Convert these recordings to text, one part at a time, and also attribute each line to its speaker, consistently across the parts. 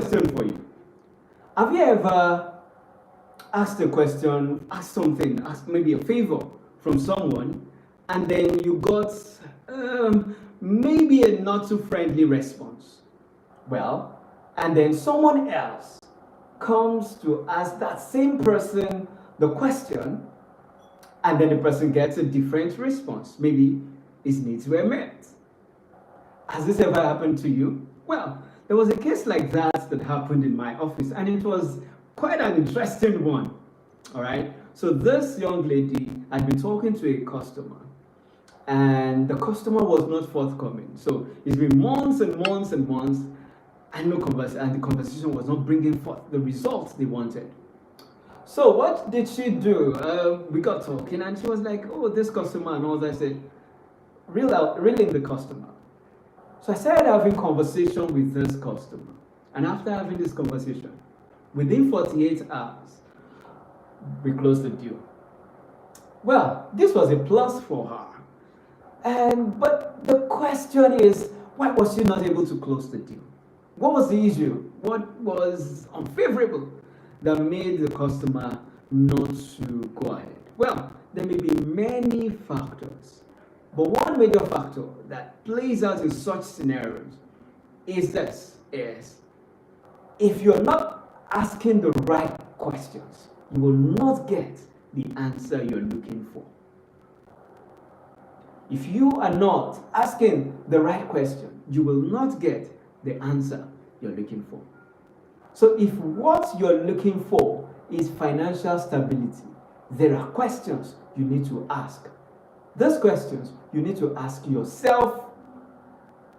Speaker 1: question for you. Have you ever asked a question, asked something, asked maybe a favor from someone, and then you got maybe a not too friendly response? Well, and then someone else comes to ask that same person the question, and then the person gets a different response. Maybe his needs were met. Has this ever happened to you? Well, there was a case like that happened in my office, and it was quite an interesting one. All right. So this young lady had been talking to a customer, and the customer was not forthcoming. So it's been months and months and months, and and the conversation was not bringing forth the results they wanted. So what did she do? We got talking, and she was like, "Oh, this customer," and all that. I said, "Reel out, reel in the customer." So I started having conversation with this customer, and after having this conversation, within 48 hours, we closed the deal. Well, this was a plus for her, but the question is, why was she not able to close the deal? What was the issue? What was unfavorable that made the customer not to go ahead? Well, there may be many factors, but one major factor that plays out in such scenarios is this: if you're not asking the right questions, you will not get the answer you're looking for. If you are not asking the right question, you will not get the answer you're looking for. So if what you're looking for is financial stability, there are questions you need to ask. Those questions you need to ask yourself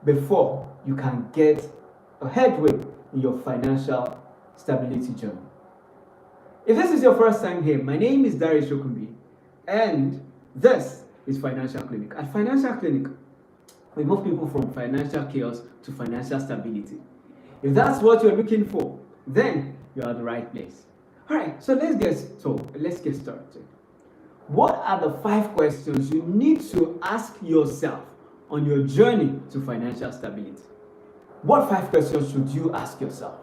Speaker 1: before you can get a headway in your financial stability journey. If this is your first time here, my name is Darius Shokumbi, and this is Financial Clinic. At Financial Clinic, we move people from financial chaos to financial stability. If that's what you're looking for, then you're at the right place. All right, so let's get started. What are the 5 questions you need to ask yourself on your journey to financial stability? What 5 questions should you ask yourself?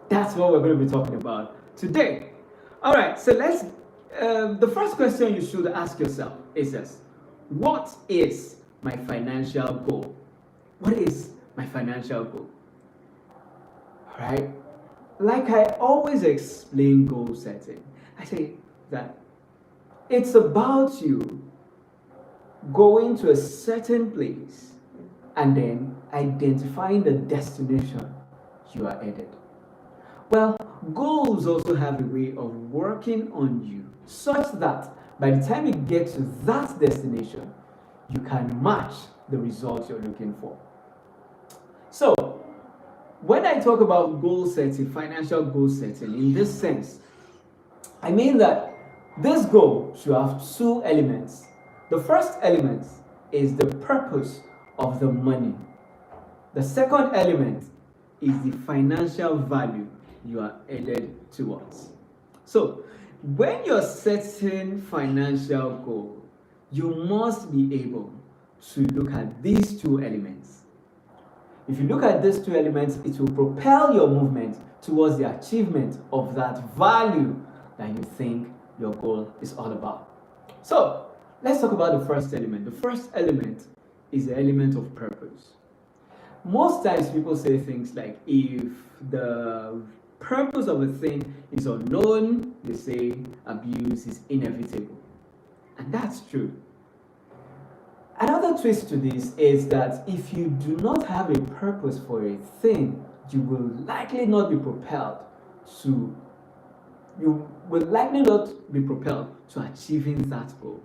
Speaker 1: That's what we're going to be talking about today. All right, so the first question you should ask yourself is this: what is my financial goal? What is my financial goal? All right, like I always explain goal setting, I say that it's about you going to a certain place and then identifying the destination you are headed. Well, goals also have a way of working on you such that by the time you get to that destination, you can match the results you're looking for. So, when I talk about goal setting, financial goal setting, in this sense, I mean that this goal should have 2 elements. The first element is the purpose of the money. The second element is the financial value you are headed towards. So, when you're setting financial goal, you must be able to look at these 2 elements. If you look at these 2 elements, it will propel your movement towards the achievement of that value that you think your goal is all about. So, let's talk about the first element. The first element is the element of purpose. Most times people say things like, if the purpose of a thing is unknown, they say abuse is inevitable. And that's true. Another twist to this is that if you do not have a purpose for a thing, you will likely not be propelled to achieving that goal.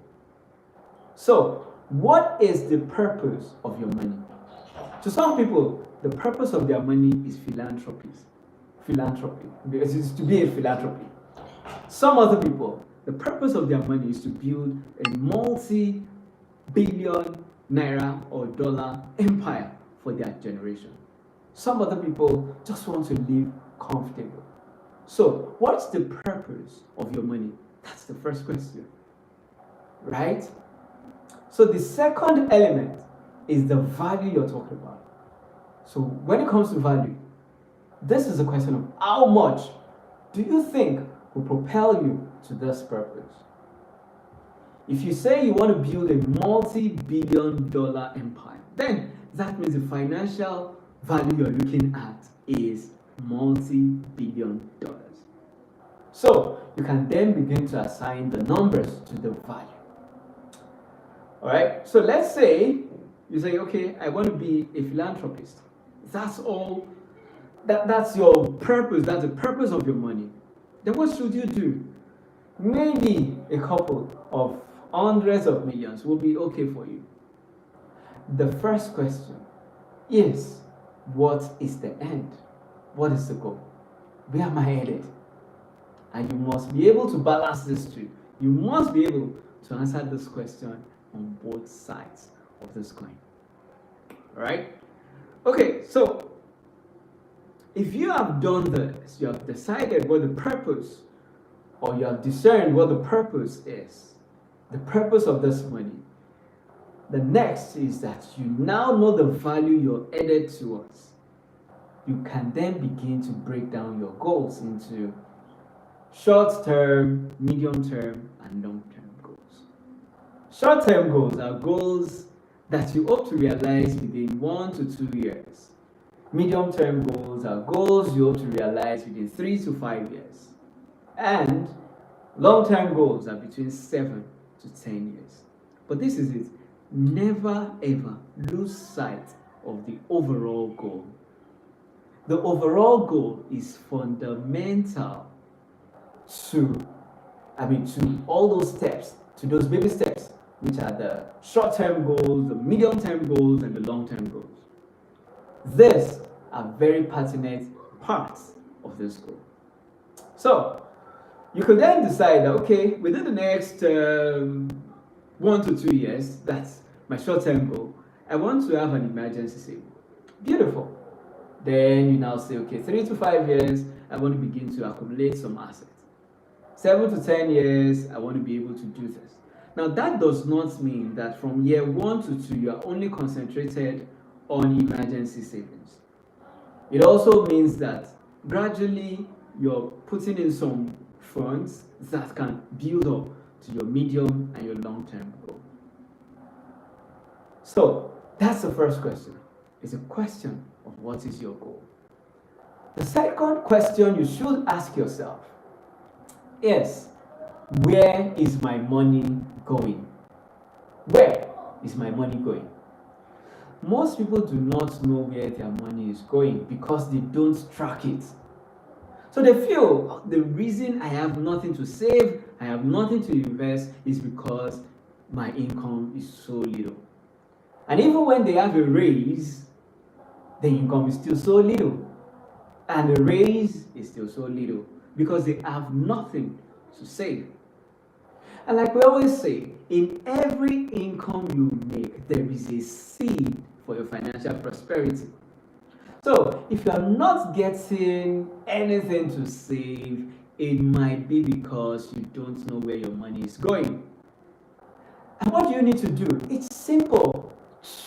Speaker 1: So, what is the purpose of your money? To some people, the purpose of their money is philanthropy, because it's to be a philanthropy. Some other people, the purpose of their money is to build a multi-billion naira or dollar empire for their generation. Some other people just want to live comfortable. So, what's the purpose of your money? That's the first question, right? So, the second element is the value you're talking about. So, when it comes to value, This is a question of how much do you think will propel you to this purpose? If you say you want to build a multi-billion-dollar empire, then that means the financial value you're looking at is multi-billion dollars. So you can then begin to assign the numbers to the value. All right. So let's say you say, okay, I want to be a philanthropist. That's all. That's your purpose. That's the purpose of your money. Then what should you do? Maybe a couple of hundreds of millions will be okay for you. The first question is, what is the end? What is the goal? Where am I headed? And you must be able to balance these two. You must be able to answer this question on both sides of this coin. All right? Okay, so if you have done this, you have decided what the purpose, or you have discerned what the purpose is, the purpose of this money, the next is that you now know the value you're headed towards. You can then begin to break down your goals into short-term, medium-term, and long-term goals. Short-term goals are goals that you hope to realize within 1 to 2 years. Medium-term goals are goals you hope to realize within 3 to 5 years. And long-term goals are between 7 to 10 years. But this is it. Never ever lose sight of the overall goal. The overall goal is fundamental to all those steps, to those baby steps, which are the short-term goals, the medium-term goals, and the long-term goals. These are very pertinent parts of this goal. So, you could then decide that, okay, within the next 1 to 2 years, that's my short-term goal, I want to have an emergency saving. Beautiful. Then you now say, okay, 3 to 5 years, I want to begin to accumulate some assets. 7 to 10 years, I want to be able to do this. Now, that does not mean that from year 1 to 2, you are only concentrated on emergency savings. It also means that gradually you're putting in some funds that can build up to your medium and your long-term goal. So, that's the first question. It's a question of what is your goal. The second question you should ask yourself is, where is my money going? Where is my money going? Most people do not know where their money is going because they don't track it. So they feel the reason I have nothing to save, I have nothing to invest is because my income is so little. And even when they have a raise, the income is still so little. And the raise is still so little because they have nothing to save. And like we always say, in every income you make, there is a seed for your financial prosperity. So if you are not getting anything to save, it might be because you don't know where your money is going. And what do you need to do? It's simple.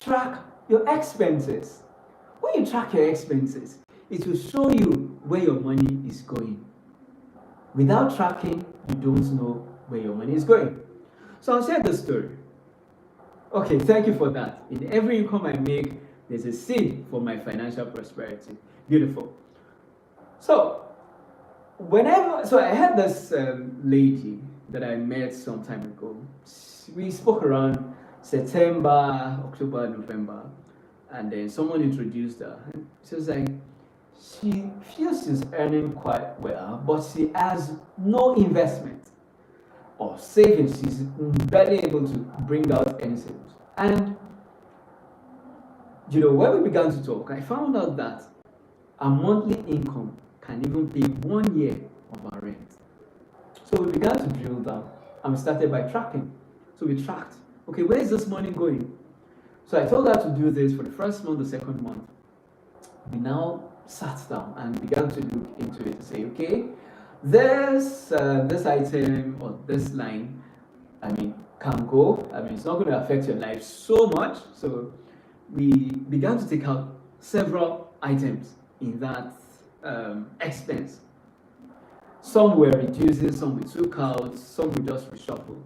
Speaker 1: Track your expenses. When you track your expenses, it will show you where your money is going. Without tracking, you don't know where your money is going. So I'll share the story. Okay, thank you for that. In every income I make, there's a seed for my financial prosperity. Beautiful. So, I had this lady that I met some time ago. We spoke around September, October, November, and then someone introduced her. She was like, she feels she's earning quite well, but she has no investment or savings. She's barely able to bring out any savings. And when we began to talk, I found out that our monthly income can even pay 1 year of our rent. So we began to drill down and we started by tracking. So we tracked, okay, where is this money going? So I told her to do this for the first month, the second month. We now sat down and began to look into it to say, okay, this item or this line, can go. It's not going to affect your life so much. So we began to take out several items in that expense. Some were reducing, some we took out, some we just reshuffled.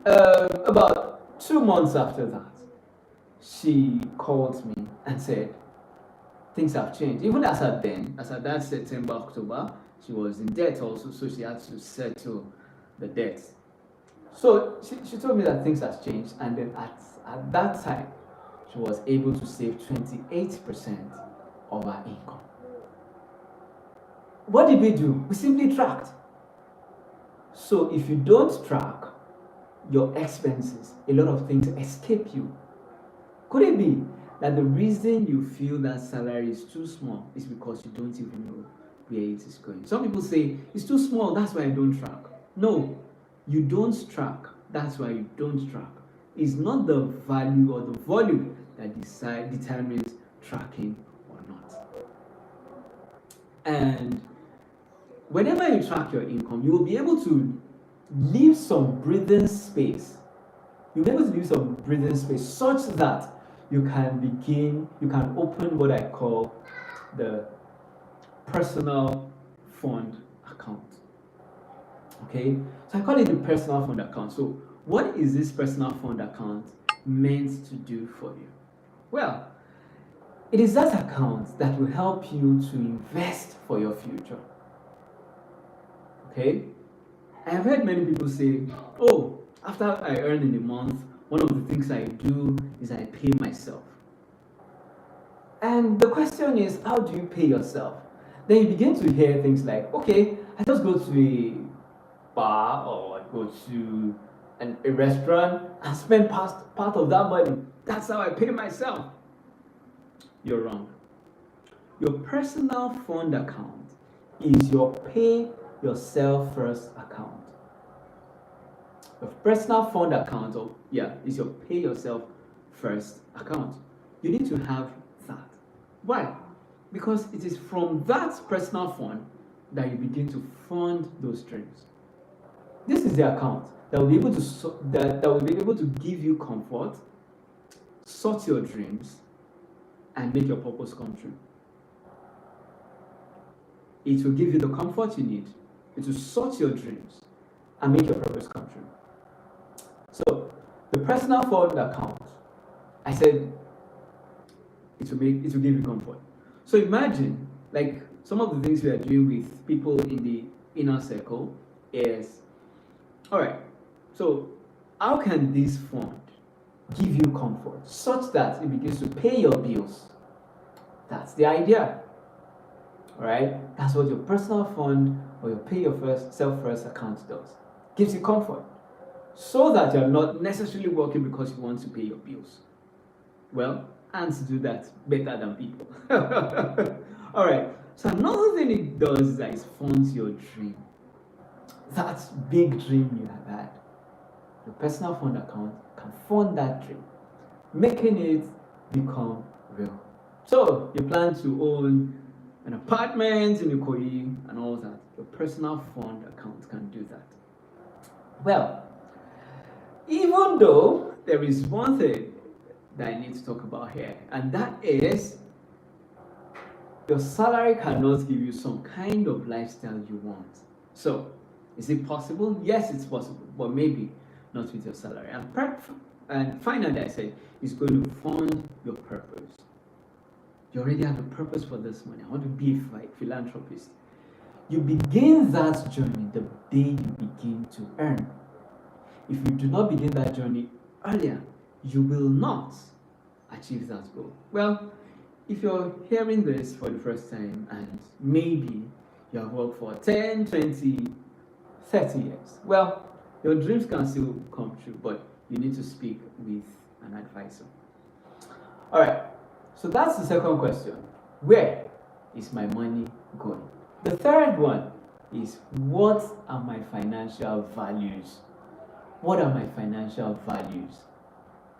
Speaker 1: About 2 months after that, she called me and said, things have changed. Even as at that September, October, she was in debt also, so she had to settle the debt. So she told me that things have changed, and then at that time, she was able to save 28% of her income. What did we do? We simply tracked. So if you don't track your expenses, a lot of things escape you. Could it be that the reason you feel that salary is too small is because you don't even know where it is going? Some people say, it's too small, that's why I don't track. No, you don't track, that's why you don't track. It's not the value or the volume that determines tracking or not. And whenever you track your income, you will be able to leave some breathing space. You'll be able to leave some breathing space such that you can open what I call the personal fund account. Okay, so I call it the personal fund account. So what is this personal fund account meant to do for you? Well, it is that account that will help you to invest for your future. Okay, I have heard many people say, oh, after I earn in a month, one of the things I do is I pay myself. And the question is, how do you pay yourself? Then you begin to hear things like, okay, I just go to a bar or I go to a restaurant and spend part of that money. That's how I pay myself. You're wrong. Your personal fund account is your pay yourself first account. Your personal fund account, is your pay yourself first account. You need to have that. Why? Because it is from that personal fund that you begin to fund those dreams. This is the account that will be able to give you comfort, sort your dreams, and make your purpose come true. It will give you the comfort you need. It will sort your dreams and make your purpose come true. So, the personal fund account, I said, it will give you comfort. So imagine, like some of the things we are doing with people in the inner circle is, all right, so how can this fund give you comfort such that it begins to pay your bills? That's the idea. All right, that's what your personal fund or your pay yourself first account does. Gives you comfort so that you're not necessarily working because you want to pay your bills. Well, ants do that better than people. All right, so another thing it does is that it funds your dream. That big dream you have had. Your personal fund account can fund that dream, making it become real. So you plan to own an apartment in Ikoyi and all that. Your personal fund account can do that. Well, even though there is one thing that I need to talk about here, and that is your salary cannot give you some kind of lifestyle you want. So, is it possible? Yes, it's possible, but maybe not with your salary. And finally, I say, it's going to fund your purpose. You already have a purpose for this money. I want to be a philanthropist. You begin that journey the day you begin to earn. If you do not begin that journey earlier, you will not achieve that goal. Well, if you're hearing this for the first time and maybe you have worked for 10, 20, 30 years, well, your dreams can still come true, but you need to speak with an advisor. All right, so that's the second question. Where is my money going? The third one is, what are my financial values? What are my financial values?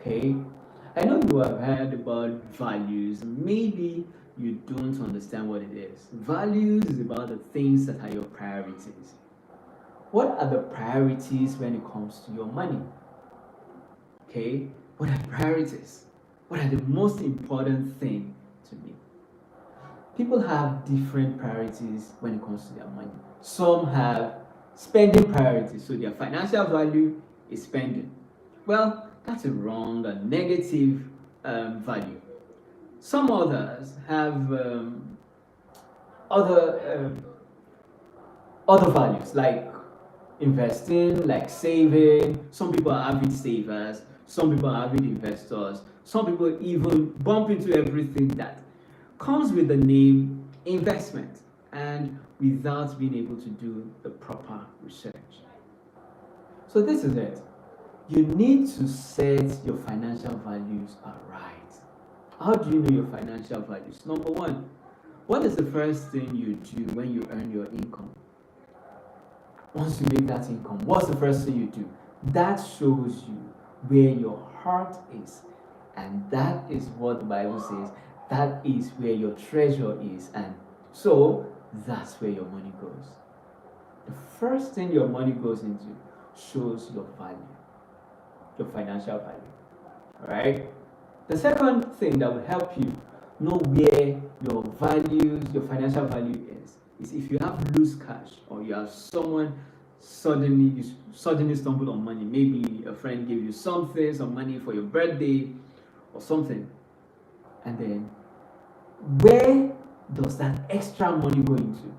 Speaker 1: Okay, I know you have heard about values. Maybe you don't understand what it is. Values is about the things that are your priorities. What are the priorities when it comes to your money? Okay, what are priorities? What are the most important thing to me? people have different priorities when it comes to their money. Some have spending priorities, so their financial value is spending. Well, that's a wrong and negative value. Some others have other other values like investing, like saving. Some people are avid savers, some people are avid investors, some people even bump into everything that comes with the name investment and without being able to do the proper research. So, this is it. You need to set your financial values aright. How do you know your financial values? Number one, what is the first thing you do when you earn your income? Once you make that income, what's the first thing you do? That shows you where your heart is. And that is what the Bible says. That is where your treasure is. And so that's where your money goes. The first thing your money goes into shows your value, your financial value. Alright? The second thing that will help you know where your values, your financial value is if you have loose cash or you have someone suddenly stumbled on money. Maybe a friend gave you something, some money for your birthday or something. And then where does that extra money go into?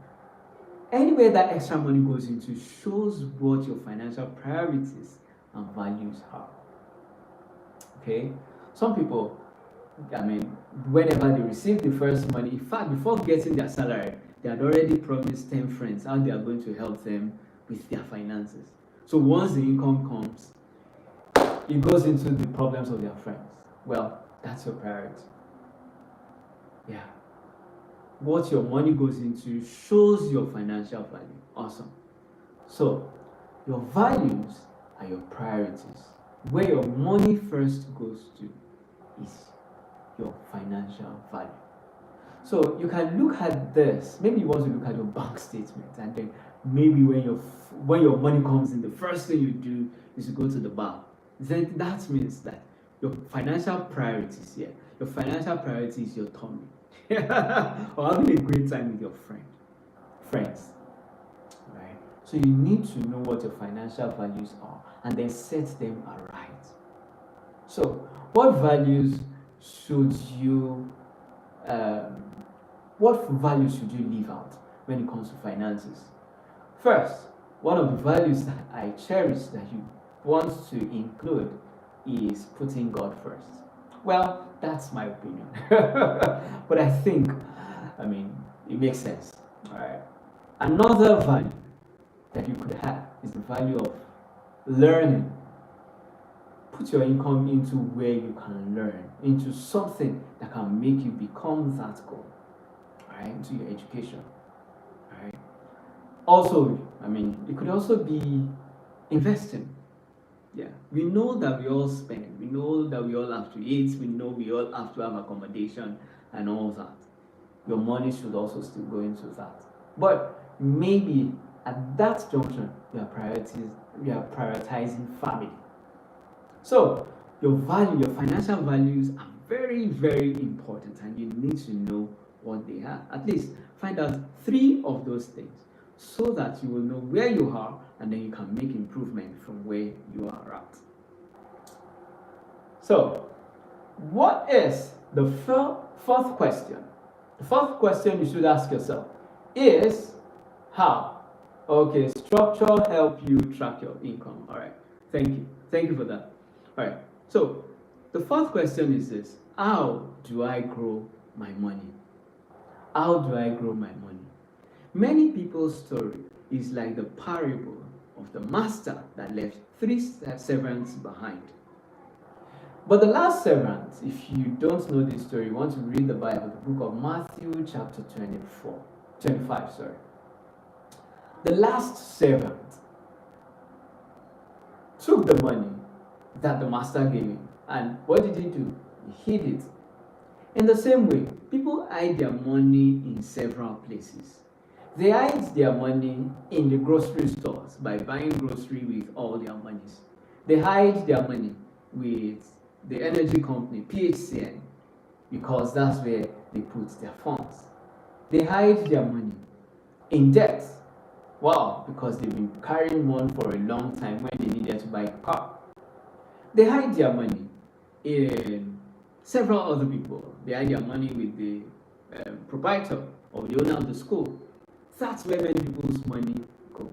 Speaker 1: Anywhere that extra money goes into shows what your financial priorities and values are. Okay? Some people, whenever they receive the first money, in fact, before getting their salary, they had already promised 10 friends how they are going to help them with their finances. So once the income comes, it goes into the problems of their friends. Well, that's your priority. Yeah. What your money goes into shows your financial value. Awesome. So, your values are your priorities. Where your money first goes to is your financial value. So you can look at this. Maybe you want to look at your bank statement, and then maybe when your money comes in, the first thing you do is to go to the bank. Then that means that your financial priorities here, your financial priority is your tummy, or having a great time with your friends. Right? So you need to know what your financial values are, and then set them aright. So, what values should you leave out when it comes to finances? First, one of the values that I cherish that you want to include is putting God first. Well, that's my opinion. But I think, it makes sense. All right. Another value that you could have is the value of learning. Put your income into where you can learn, into something that can make you become that goal, right? Into your education, right? Also, it could also be investing. Yeah, we know that we all spend, we know that we all have to eat, we know we all have to have accommodation and all that. Your money should also still go into that. But maybe at that junction, you are prioritizing family. So, your financial values are very, very important, and you need to know what they are. At least find out 3 of those things so that you will know where you are and then you can make improvement from where you are at. So, what is the fourth question? The fourth question you should ask yourself is how? Okay, structure help you track your income. All right, thank you. Thank you for that. All right, so the fourth question is this: how do I grow my money? How do I grow my money? Many people's story is like the parable of the master that left 3 servants behind. But the last servant, if you don't know this story, you want to read the Bible, the book of Matthew chapter 25. The last servant took the money that the master gave him. And what did he do? He hid it. In the same way, people hide their money in several places. They hide their money in the grocery stores by buying grocery with all their monies. They hide their money with the energy company, PHCN, because that's where they put their funds. They hide their money in debt. Wow, because they've been carrying one for a long time when they needed to buy a car. They hide their money in several other people. They hide their money with the proprietor or the owner of the school. That's where many people's money go.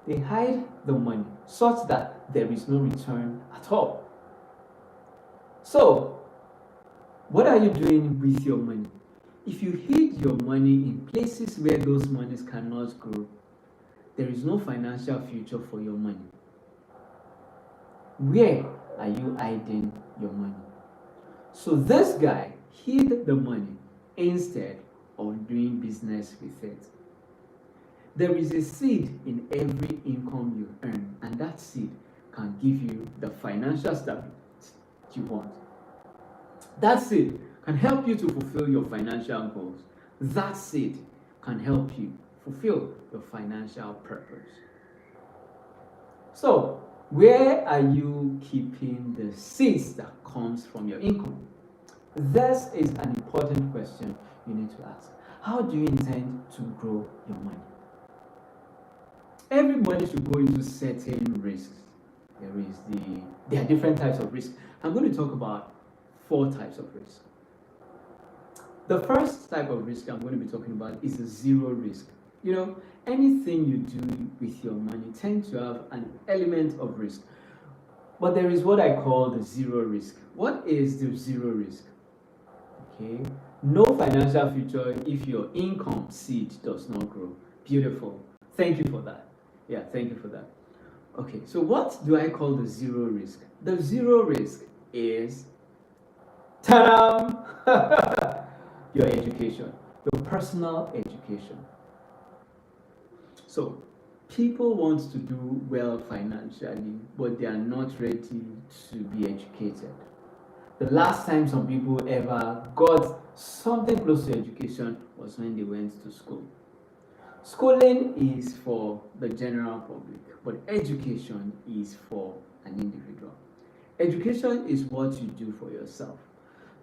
Speaker 1: They hide the money such that there is no return at all. So, what are you doing with your money? If you hid your money in places where those monies cannot grow, there is no financial future for your money. Where are you hiding your money? So this guy hid the money instead of doing business with it. There is a seed in every income you earn, and that seed can give you the financial stability you want. That seed can help you to fulfill your financial goals. That seed can help you fulfill your financial purpose. So, where are you keeping the seeds that comes from your income? This is an important question you need to ask. How do you intend to grow your money? Everybody should go into certain risks. There are different types of risks. I'm going to talk about 4 types of risk. The first type of risk I'm going to be talking about is a zero risk. Anything you do with your money tends to have an element of risk. But there is what I call the zero risk. What is the zero risk? Okay. No financial future if your income seed does not grow. Beautiful. Thank you for that. Yeah, thank you for that. Okay, so what do I call the zero risk? The zero risk is ta-da! Your education, your personal education. So, people want to do well financially, but they are not ready to be educated. The last time some people ever got something close to education was when they went to school. Schooling is for the general public, but education is for an individual. Education is what you do for yourself.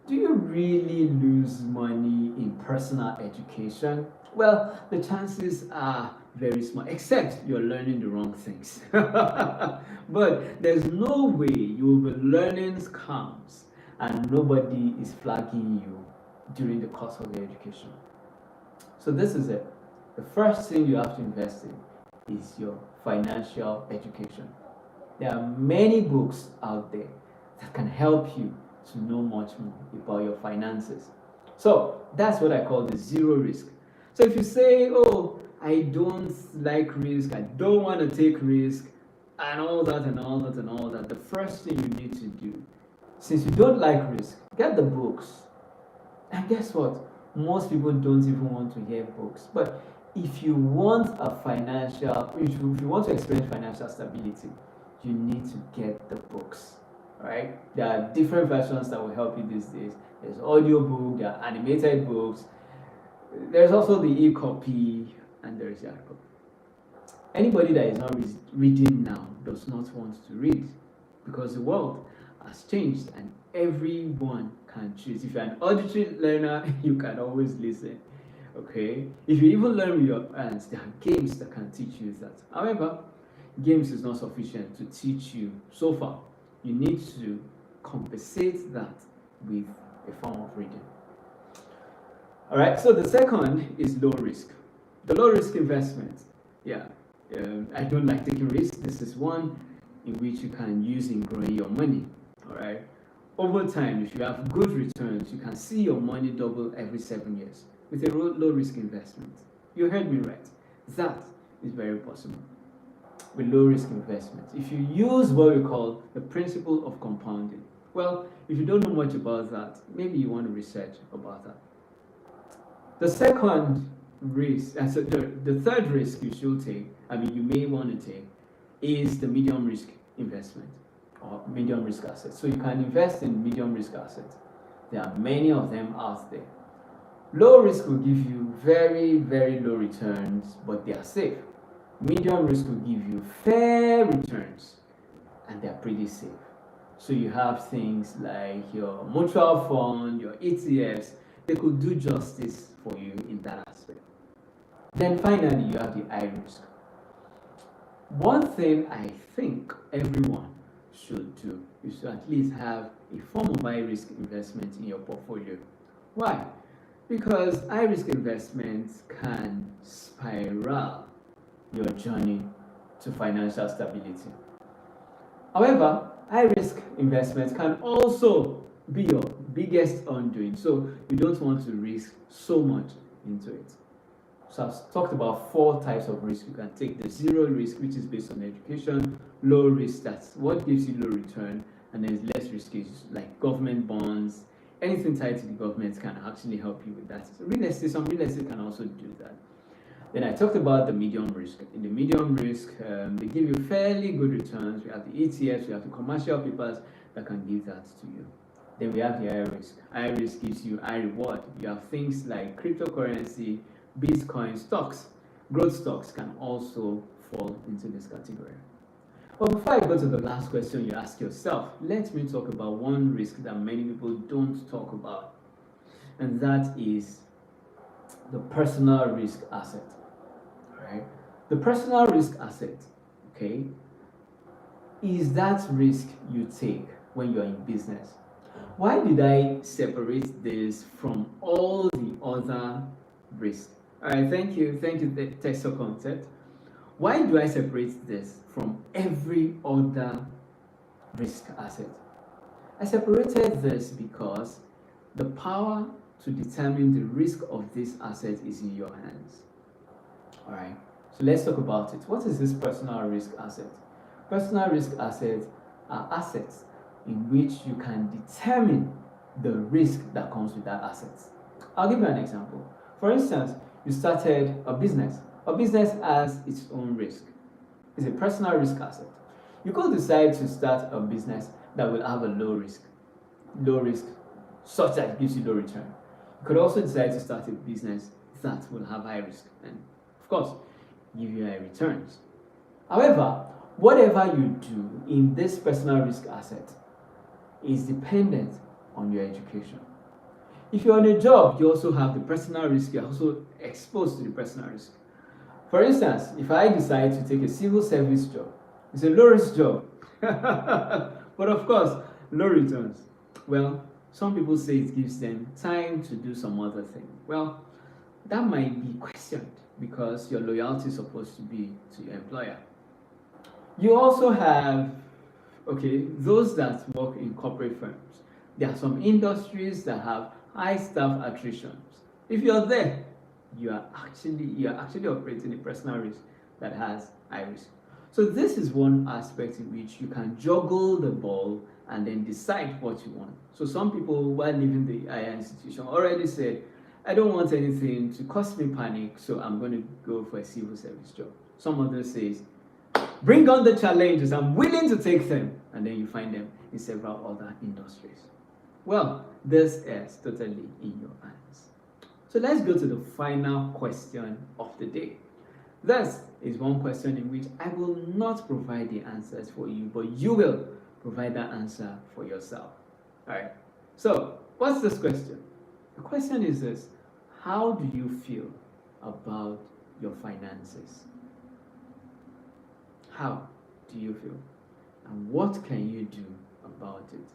Speaker 1: Do you really lose money in personal education? Well, the chances are very small, except you're learning the wrong things. But there's no way you will be learning scams and nobody is flagging you during the course of your education. So this is it. The first thing you have to invest in is your financial education. There are many books out there that can help you to know much more about your finances. So that's what I call the zero risk. So if you say, oh, I don't like risk, I don't want to take risk, and all that and all that and all that, the first thing you need to do, since you don't like risk, get the books. And guess what? Most people don't even want to hear books. But if you want if you want to experience financial stability, you need to get the books. Right? There are different versions that will help you these days. There's audiobook, there are animated books, there's also the e-copy, and there's the hard copy. Anybody that is not reading now does not want to read, because the world has changed and everyone can choose. If you're an auditory learner, you can always listen. Okay? If you even learn with your hands, there are games that can teach you that. However, games is not sufficient to teach you so far. You need to compensate that with a form of reading. All right, so the second is low risk. The low risk investment. Yeah, I don't like taking risks. This is one in which you can use in growing your money. All right, over time, if you have good returns, you can see your money double every 7 years with a low risk investment. You heard me right. That is very possible with low risk investments. If you use what we call the principle of compounding. Well, if you don't know much about that, maybe you want to research about that. The second risk, the third risk you should take, you may want to take, is the medium risk investment or medium risk assets. So you can invest in medium risk assets. There are many of them out there. Low risk will give you very, very low returns, but they are safe. Medium risk will give you fair returns, and they're pretty safe. So you have things like your mutual fund, your ETFs, they could do justice for you in that aspect. Then finally, you have the high risk. One thing I think everyone should do is to at least have a form of high risk investment in your portfolio. Why? Because high risk investments can spiral your journey to financial stability. However, high risk investments can also be your biggest undoing, so you don't want to risk so much into it. So I've talked about 4 types of risk you can take. The zero risk, which is based on education; low risk, that's what gives you low return; and then less risky, like government bonds. Anything tied to the government can actually help you with that. So some real estate can also do that. Then I talked about the medium risk. In the medium risk, they give you fairly good returns. We have the ETFs, we have the commercial papers that can give that to you. Then we have the high risk. High risk gives you high reward. You have things like cryptocurrency, Bitcoin, stocks. Growth stocks can also fall into this category. But before I go to the last question you ask yourself, let me talk about one risk that many people don't talk about, and that is the personal risk asset. Right? The personal risk asset, okay, is that risk you take when you're in business. Why did I separate this from all the other risks? All right, thank you, Texo Concept. Why do I separate this from every other risk asset? I separated this because the power to determine the risk of this asset is in your hands. All right, so let's talk about it. What is this personal risk asset? Personal risk assets are assets in which you can determine the risk that comes with that asset. I'll give you an example. For instance, you started a business. A business has its own risk. It's a personal risk asset. You could decide to start a business that will have a low risk, such that it gives you low return. You could also decide to start a business that will have high risk and, of course, give you high returns. However, whatever you do in this personal risk asset is dependent on your education. If you're on a job, you also have the personal risk. You're also exposed to the personal risk. For instance, if I decide to take a civil service job, it's a low risk job, but of course, low returns. Well, some people say it gives them time to do some other thing. Well, that might be questioned because your loyalty is supposed to be to your employer. You also have, those that work in corporate firms. There are some industries that have high staff attrition. If you're there, you are actually operating a personal risk that has high risk. So this is one aspect in which you can juggle the ball and then decide what you want. So some people, while leaving the higher institution, already said, I don't want anything to cause me panic, so I'm going to go for a civil service job. Some others say, bring on the challenges, I'm willing to take them. And then you find them in several other industries. Well, this is totally in your hands. So let's go to the final question of the day. This is one question in which I will not provide the answers for you, but you will provide that answer for yourself. All right. So, what's this question? The question is this: how do you feel about your finances? How do you feel? And what can you do about it?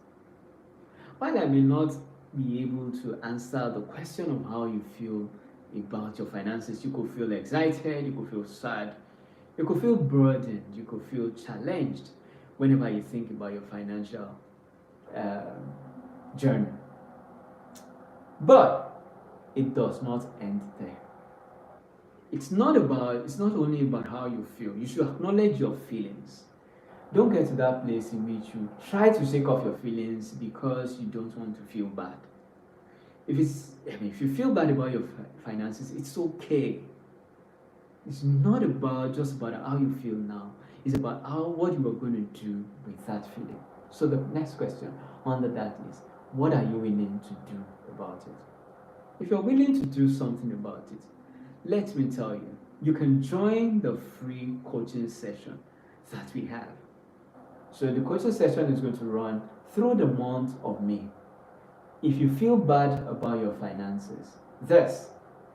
Speaker 1: While I may not be able to answer the question of how you feel about your finances, you could feel excited, you could feel sad, you could feel burdened, you could feel challenged whenever you think about your financial journey. But it does not end there. It's not only about how you feel. You should acknowledge your feelings. Don't get to that place in which you try to shake off your feelings because you don't want to feel bad. If you feel bad about your finances, it's okay. It's not just about how you feel now. It's about what you are going to do with that feeling. So the next question under that is, what are you willing to do about it? If you're willing to do something about it, let me tell you, you can join the free coaching session that we have. So the coaching session is going to run through the month of May. if you feel bad about your finances, this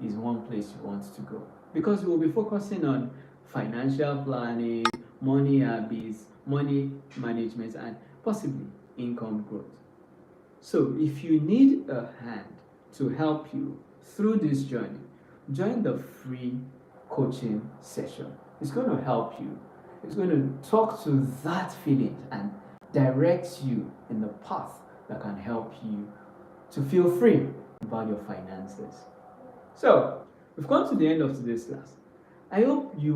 Speaker 1: is one place you want to go, because we'll be focusing on financial planning, money habits, money management, and possibly income growth. So, if you need a hand to help you through this journey, join the free coaching session. It's going to help you. It's going to talk to that feeling and direct you in the path that can help you to feel free about your finances. So, we've come to the end of today's class. I hope you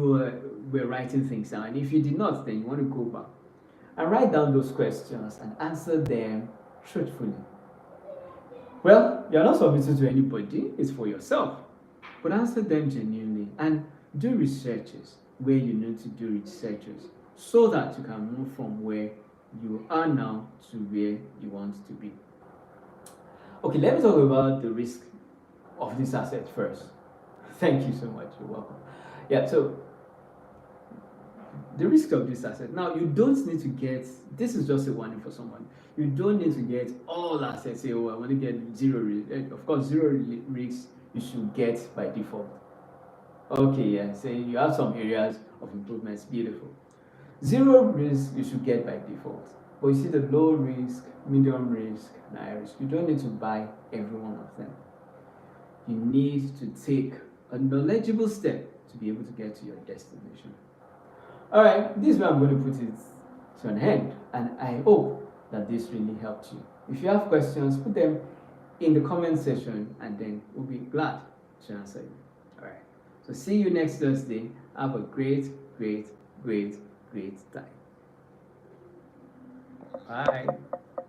Speaker 1: were writing things down. And if you did not, then you want to go back and write down those questions and answer them truthfully. Well, you're not submitted to anybody, it's for yourself. But answer them genuinely and do researches where you need to do researches so that you can move from where you are now to where you want to be. Okay, let me talk about the risk of this asset first. Thank you so much, you're welcome. Yeah, so the risk of this asset. Now, you don't need to get, this is just a warning for someone. You don't need to get all assets, say, oh, I want to get zero risk. Of course, zero risk you should get by default. Okay, yeah, say you have some areas of improvements, beautiful. Zero risk you should get by default. But you see the low risk, medium risk, and high risk. You don't need to buy every one of them. You need to take a knowledgeable step to be able to get to your destination. All right, this is where I'm going to put it to an end, and I hope that this really helped you. If you have questions, put them in the comment section, and then we'll be glad to answer you. All right, so see you next Thursday. Have a great time. Bye.